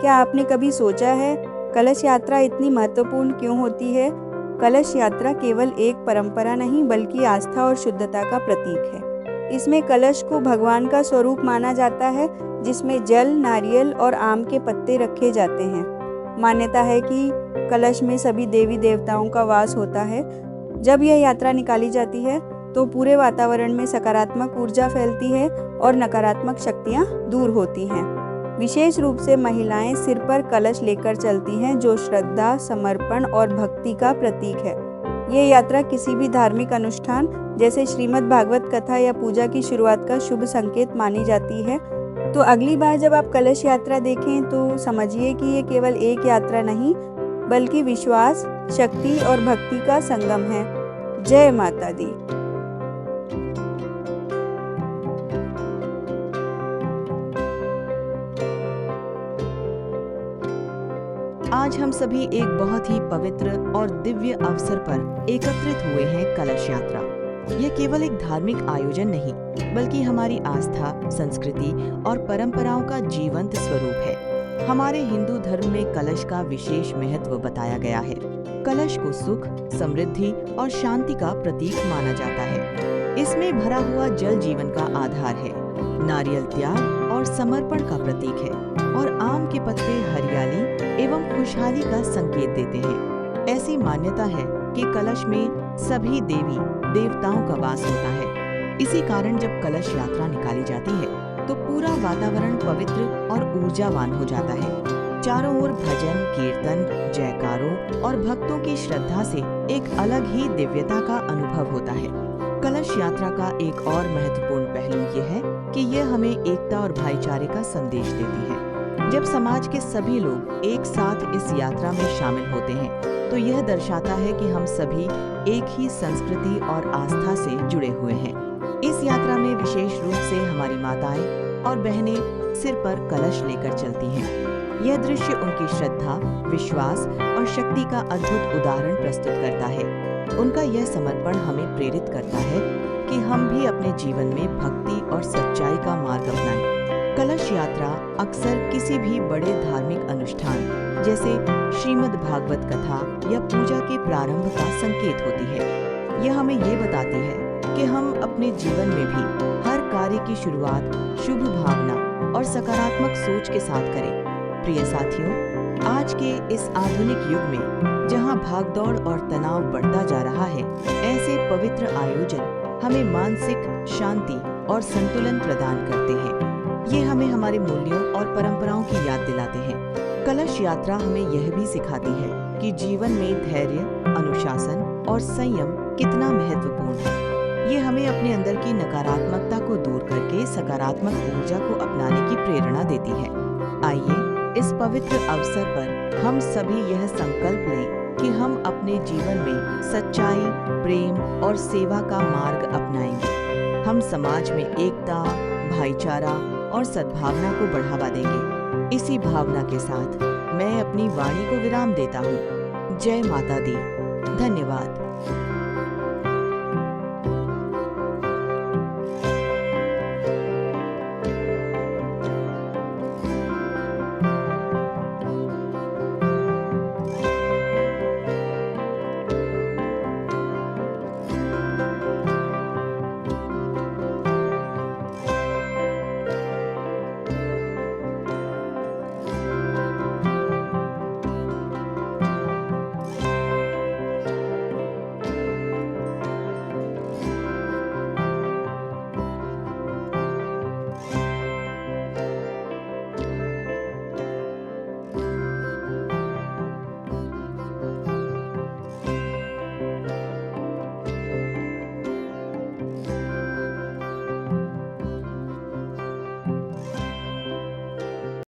क्या आपने कभी सोचा है कलश यात्रा इतनी महत्वपूर्ण क्यों होती है? कलश यात्रा केवल एक परंपरा नहीं बल्कि आस्था और शुद्धता का प्रतीक है। इसमें कलश को भगवान का स्वरूप माना जाता है, जिसमें जल, नारियल और आम के पत्ते रखे जाते हैं। मान्यता है कि कलश में सभी देवी देवताओं का वास होता है। जब यह यात्रा निकाली जाती है तो पूरे वातावरण में सकारात्मक ऊर्जा फैलती है और नकारात्मक शक्तियाँ दूर होती हैं। विशेष रूप से महिलाएं सिर पर कलश लेकर चलती हैं, जो श्रद्धा, समर्पण और भक्ति का प्रतीक है। ये यात्रा किसी भी धार्मिक अनुष्ठान जैसे श्रीमद् भागवत कथा या पूजा की शुरुआत का शुभ संकेत मानी जाती है। तो अगली बार जब आप कलश यात्रा देखें तो समझिए कि ये केवल एक यात्रा नहीं बल्कि विश्वास, शक्ति और भक्ति का संगम है। जय माता दी। आज हम सभी एक बहुत ही पवित्र और दिव्य अवसर पर एकत्रित हुए हैं कलश यात्रा। यह केवल एक धार्मिक आयोजन नहीं बल्कि हमारी आस्था, संस्कृति और परंपराओं का जीवंत स्वरूप है। हमारे हिंदू धर्म में कलश का विशेष महत्व बताया गया है। कलश को सुख, समृद्धि और शांति का प्रतीक माना जाता है। इसमें भरा हुआ जल जीवन का आधार है, नारियल त्याग और समर्पण का प्रतीक है और आम के पत्ते हरियाली एवं खुशहाली का संकेत देते हैं। ऐसी मान्यता है कि कलश में सभी देवी देवताओं का वास होता है। इसी कारण जब कलश यात्रा निकाली जाती है तो पूरा वातावरण पवित्र और ऊर्जावान हो जाता है। चारों ओर भजन, कीर्तन, जयकारों और भक्तों की श्रद्धा से एक अलग ही दिव्यता का अनुभव होता है। कलश यात्रा का एक और महत्वपूर्ण पहलू ये है कि यह हमें एकता और भाईचारे का संदेश देती है। जब समाज के सभी लोग एक साथ इस यात्रा में शामिल होते हैं तो यह दर्शाता है कि हम सभी एक ही संस्कृति और आस्था से जुड़े हुए हैं। इस यात्रा में विशेष रूप से हमारी माताएं और बहनें सिर पर कलश लेकर चलती हैं। यह दृश्य उनकी श्रद्धा, विश्वास और शक्ति का अद्भुत उदाहरण प्रस्तुत करता है। उनका यह समर्पण हमें प्रेरित करता है कि हम भी अपने जीवन में भक्ति और सच्चाई का मार्ग अपनाएं। कलश यात्रा अक्सर किसी भी बड़े धार्मिक अनुष्ठान जैसे श्रीमद् भागवत कथा या पूजा के प्रारंभ का संकेत होती है। यह हमें ये बताती है कि हम अपने जीवन में भी हर कार्य की शुरुआत शुभ भावना और सकारात्मक सोच के साथ करें। प्रिय साथियों, आज के इस आधुनिक युग में जहां भागदौड़ और तनाव बढ़ता जा रहा है, ऐसे पवित्र आयोजन हमें मानसिक शांति और संतुलन प्रदान करते हैं। ये हमें हमारे मूल्यों और परंपराओं की याद दिलाते हैं। कलश यात्रा हमें यह भी सिखाती है कि जीवन में धैर्य, अनुशासन और संयम कितना महत्वपूर्ण है। ये हमें अपने अंदर की नकारात्मकता को दूर करके सकारात्मक ऊर्जा को अपनाने की प्रेरणा देती है। आइए इस पवित्र अवसर पर हम सभी यह संकल्प लें कि हम अपने जीवन में सच्चाई, प्रेम और सेवा का मार्ग अपनाएंगे। हम समाज में एकता, भाईचारा और सद्भावना को बढ़ावा देंगे। इसी भावना के साथ मैं अपनी वाणी को विराम देता हूँ। जय माता दी। धन्यवाद।